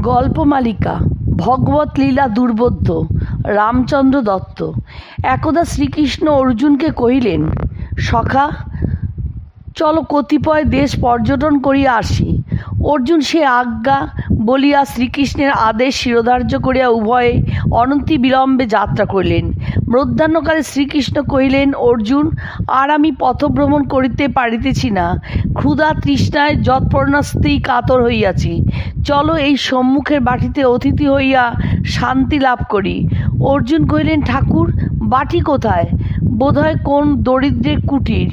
গল্পমালিকা ভগবত লীলা দুর্বোধ্য রামচন্দ্র দত্ত। একদা শ্রীকৃষ্ণ অর্জুনকে কহিলেন, সখা, চলো কতিপয় দেশ পর্যটন করিয়া আসি। অর্জুন সে আজ্ঞা বলিয়া শ্রীকৃষ্ণের আদেশ শিরোধার্য করিয়া উভয়ে অনতি বিলম্বে যাত্রা করিলেন। মধ্যাহ্নকালে শ্রীকৃষ্ণ কহিলেন, অর্জুন, আর আমি পথভ্রমণ করিতে পারিতেছি না, ক্ষুধা তৃষ্ণায় যৎপরণাস্তেই কাতর হইয়াছি। চলো এই সম্মুখের বাটিতে অতিথি হইয়া শান্তি লাভ করি। অর্জুন কহিলেন, ঠাকুর, বাটি কোথায়? বোধহয় কোন দরিদ্রের কুটির।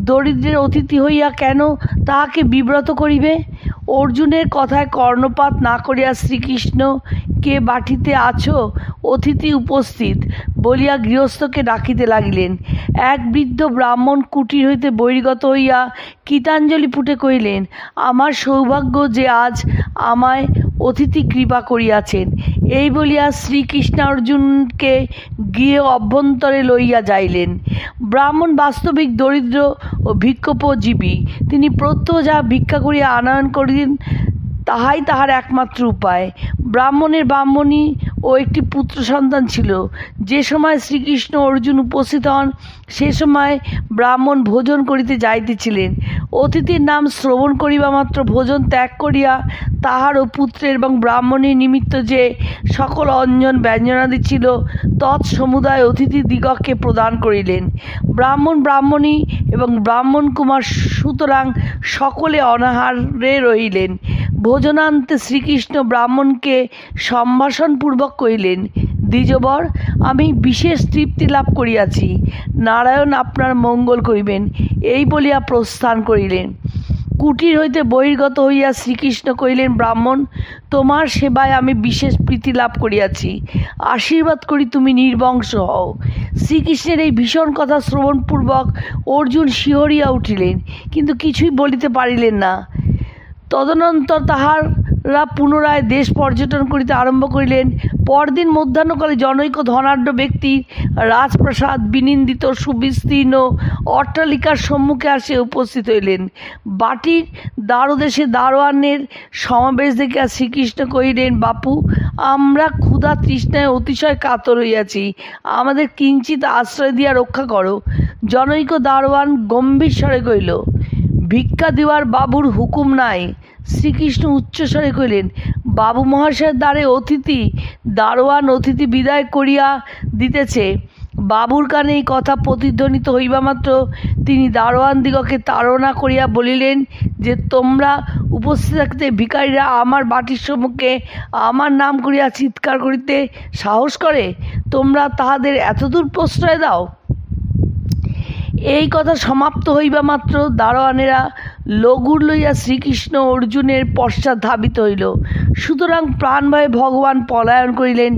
দরিদ্রের অতিথি হইয়া কেন তাহাকে বিব্রত করিবে? অর্জুনের কথায় কর্ণপাত না করিয়া শ্রীকৃষ্ণ, কে বাটিতে আছো? অতিথি উপস্থিত বলিয়া গৃহস্থকে ডাকিতে লাগিলেন। এক বৃদ্ধ ব্রাহ্মণ কুটির হইতে বহির্গত হইয়া কৃতাঞ্জলি পুটে কহিলেন, আমার সৌভাগ্য যে আজ আমায় অতিথি কৃপা করিয়াছেন। এই বলিয়া শ্রীকৃষ্ণ অর্জুনকে গৃহে অভ্যন্তরে লইয়া যাইলেন। ব্রাহ্মণ বাস্তবিক দরিদ্র ও ভিক্ষোপজীবী। তিনি প্রত্যহ যা ভিক্ষা করিয়া আনয়ন করিলেন তাহাই তাহার একমাত্র উপায়। ব্রাহ্মণের ব্রাহ্মণী ও একটি পুত্র সন্তান ছিল। যে সময় শ্রীকৃষ্ণ অর্জুন উপস্থিত হন সে সময় ব্রাহ্মণ ভোজন করিতে যাইতেছিলেন। অতিথির নাম শ্রবণ করিবা মাত্র ভোজন ত্যাগ করিয়া তাহার ও পুত্রের এবং ব্রাহ্মণীর নিমিত্ত যে সকল অঞ্জন ব্যঞ্জনাদি ছিল তৎসমুদায় অতিথি দিগকে প্রদান করিলেন। ব্রাহ্মণ ব্রাহ্মণী এবং ব্রাহ্মণ কুমার সুতরাং সকলে অনাহারে রহিলেন। ভোজনান্তে শ্রীকৃষ্ণ ব্রাহ্মণকে সম্ভাষণপূর্বক কহিলেন, দ্বিজবর, আমি বিশেষ তৃপ্তি লাভ করিয়াছি, নারায়ণ আপনার মঙ্গল করিবেন। এই বলিয়া প্রস্থান করিলেন। কুটির হইতে বহির্গত হইয়া শ্রীকৃষ্ণ কহিলেন, ব্রাহ্মণ, তোমার সেবায় আমি বিশেষ প্রীতি লাভ করিয়াছি, আশীর্বাদ করি তুমি নির্বংশ হও। শ্রীকৃষ্ণের এই ভীষণ কথা শ্রবণপূর্বক অর্জুন শিহরিয়া উঠিলেন, কিন্তু কিছুই বলিতে পারিলেন না। তদনন্তর তাহারা পুনরায় দেশ পর্যটন করিতে আরম্ভ করিলেন। পরদিন মধ্যাহ্নকালে জনৈক ধনাঢ্য ব্যক্তির রাজপ্রাসাদ বিনিন্দিত সুবিস্তীর্ণ অট্টালিকার সম্মুখে আসিয়া উপস্থিত হইলেন। বাটির দ্বারদেশে দারোয়ানের সমাবেশ দেখিয়া শ্রীকৃষ্ণ কহিলেন, বাপু, আমরা ক্ষুধা তৃষ্ণায় অতিশয় কাতর হইয়াছি, আমাদের কিঞ্চিৎ আশ্রয় দিয়া রক্ষা করো। জনৈক দারোয়ান গম্ভীর স্বরে কহিল, ভিক্ষা দেওয়ার বাবুর হুকুম নাই। শ্রীকৃষ্ণ উচ্চস্বরে কহিলেন, বাবু মহাশয়ের দ্বারে অতিথি। দারোয়ান অতিথি বিদায় করিয়া দিতেছে। বাবুর কানে এই কথা প্রতিধ্বনিত হইবা মাত্র তিনি দারোয়ান দিগকে তাড়না করিয়া বলিলেন যে, তোমরা উপস্থিত থাকতে ভিখারীরা আমার বাটির সম্মুখে আমার নাম করিয়া চিৎকার করিতে সাহস করে? তোমরা তাহাদের এতদূর প্রশ্রয় দাও? এই কথা সমাপ্ত হইবা মাত্র দারোয়ানেরা লগুর লইয়া শ্রীকৃষ্ণ অর্জুনের পশ্চাৎ ধাবিত হইল। সুতরাং প্রাণভয়ে ভগবান পলায়ন করিলেন।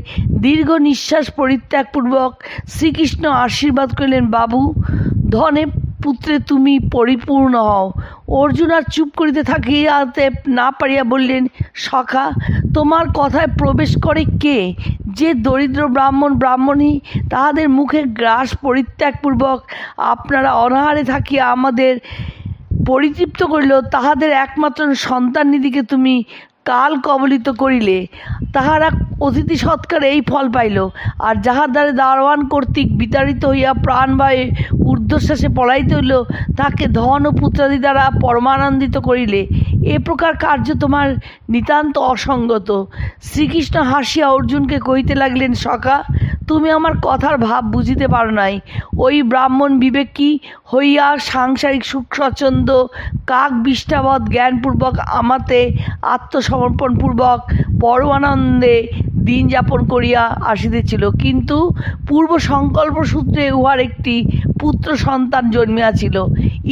দীর্ঘ নিঃশ্বাস পরিত্যাগপূর্বক শ্রীকৃষ্ণ আশীর্বাদ করিলেন, বাবু, ধনে পুত্রে তুমি পরিপূর্ণ হও। অর্জুন আর চুপ করিতে থাকিতে না পারিয়া বললেন, সখা, তোমার কথায় প্রবেশ করে কে? যে দরিদ্র ব্রাহ্মণ ব্রাহ্মণী তাহাদের মুখে গ্রাস পরিত্যাগপূর্বক আপনারা অনাহারে থাকিয়া আমাদের পরিতৃপ্ত করিল, তাহাদের একমাত্র সন্তাননিধিকে তুমি কাল কবলিত করিলে, তাহারা অতিথি সৎকার এই ফল পাইল। আর যাহার দ্বারে দারোয়ান কর্তৃক বিতাড়িত হইয়া প্রাণভয়ে ঊর্ধ্বশ্বাসে পলাইতে হইল, তাকে ধন ও পুত্রাদি দ্বারা পরমানন্দিত করিলে। এ প্রকার কার্য তোমার নিতান্ত অসঙ্গত। শ্রীকৃষ্ণ হাসিয়া অর্জুনকে কহিতে লাগিলেন, সখা, তুমি আমার কথার ভাব বুঝিতে পারো নাই। ওই ব্রাহ্মণ বিবেকী হইয়া সাংসারিক সুখ স্বচ্ছন্দ কাক বিষ্ঠাবৎ জ্ঞানপূর্বক আমাতে আত্মসমর্পণপূর্বক পরমানন্দে দিন যাপন করিয়া আসিতেছিল, কিন্তু পূর্ব সংকল্প সূত্রে উহার একটি পুত্র সন্তান জন্মিয়াছিল।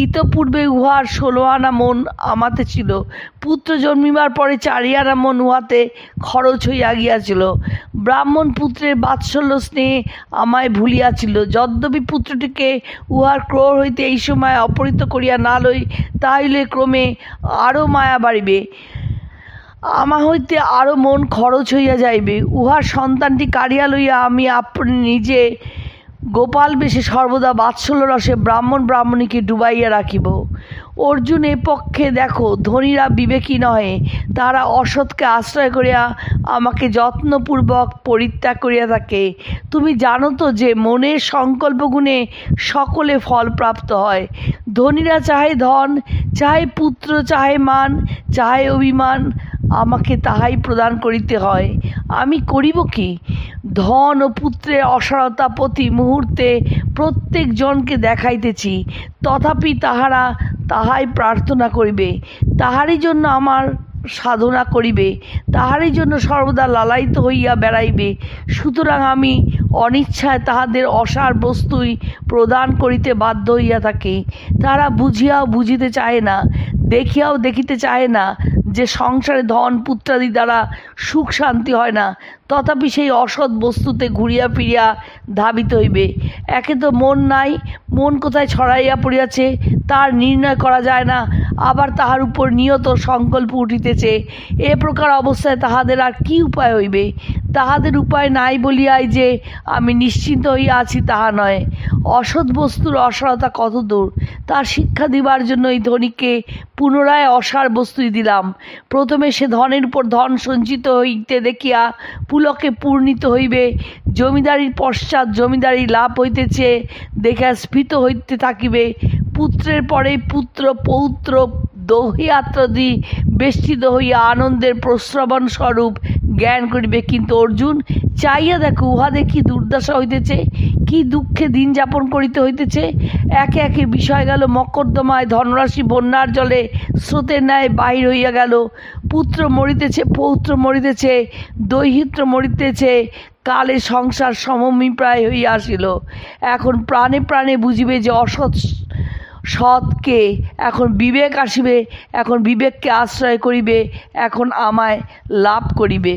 ইতপূর্বে উহার 16 আনা মন আমাতে ছিল। পুত্র জন্মিবার পরে 4 আনা মন উহাতে খরচ হইয়া গিয়াছিল। ব্রাহ্মণ পুত্রের বাৎসল্য স্নেহে আমায় ভুলিয়াছিল। যদ্যপি পুত্রটিকে উহার ক্রোড় হইতে এই সময় অপহৃত করিয়া না লই, তাহলে ক্রমে আরও মায়া বাড়িবে, আমা হইতে আরও মন খরচ হইয়া যাইবে। উহার সন্তানটি কাড়িয়া লইয়া আমি আপনি নিজে গোপাল বেশে সর্বদা বাৎসল্য রসে ব্রাহ্মণ ব্রাহ্মণীকে ডুবাইয়া রাখিব। অর্জুন এ পক্ষে দেখো, ধনীরা বিবেকী নহে, তারা অসৎকে আশ্রয় করিয়া আমাকে যত্নপূর্বক পরিত্যাগ করিয়া থাকে। তুমি জানো তো যে মনের সংকল্পগুণে সকলে ফল প্রাপ্ত হয়। ধনীরা চাহে ধন, চাহে পুত্র, চাহে মান, চাহে অভিমান, আমাকে তাহাই প্রদান করিতে হয়। আমি করিব কি? ধন ও পুত্রের অসারতা প্রতি মুহূর্তে প্রত্যেক জনকে দেখাইতেছি, তথাপি তাহারা তাহাই প্রার্থনা করিবে, তাহারই জন্য আমার সাধনা করিবে, তাহারই জন্য সর্বদা লালায়িত হইয়া বেড়াইবে। সুতরাং আমি অনিচ্ছায় তাহাদের অসার বস্তুই প্রদান করিতে বাধ্য হইয়া থাকি। তারা বুঝিয়াও বুঝিতে চায় না, দেখিয়াও দেখিতে চায় না যে সংসারে ধন পুত্রাদি দ্বারা সুখ শান্তি হয় না, তথাপি সেই অসৎ বস্তুতে ঘুরিয়া ফিরিয়া ধাবিত হইবে। একে তো মন নাই, মন কোথায় ছড়াইয়া পড়িয়াছে তার নির্ণয় করা যায় না, আবার তাহার উপর নিয়ত সংকল্প উঠিতেছে। এ প্রকার অবস্থায় তাহাদের আর কি উপায় হইবে? তাহাদের উপায় নাই বলিয়াই যে আমি নিশ্চিন্ত হইয়া আছি তাহা নয়। অসৎ বস্তুর অসারতা কত দূর, তার শিক্ষা দিবার জন্য এই ধনীকে পুনরায় অসার বস্তুই দিলাম। প্রথমে সে ধনের উপর ধন সঞ্চিত হইতে দেখিয়া পুলকে পূর্ণিত হইবে, জমিদারির পশ্চাৎ জমিদারি লাভ হইতেছে দেখিয়া স্ফীত হইতে থাকিবে, পুত্রের পরে পুত্র পৌত্র দহিয়াত্রাদি বেষ্টিত হইয়া আনন্দের প্রশ্রবণ স্বরূপ জ্ঞান করিবে। কিন্তু অর্জুন, চাইয়া দেখো উহাদের কি দুর্দশা হইতেছে, কি দুঃখে দিন যাপন করিতে হইতেছে। একে একে বিষয় গেল মকদ্দমায়, ধনরাশি বন্যার জলে স্রোতের ন্যায় বাহির হইয়া গেল। পুত্র মরিতেছে, পৌত্র মরিতেছে, দৈহিত্র মরিতেছে, কালে সংসার সমমিপ্রায় হইয়া আসিল। এখন প্রাণে প্রাণে বুঝিবে যে অসৎ সৎকে, এখন বিবেক আসিবে, এখন বিবেককে আশ্রয় করিবে, এখন আমায় লাভ করিবে।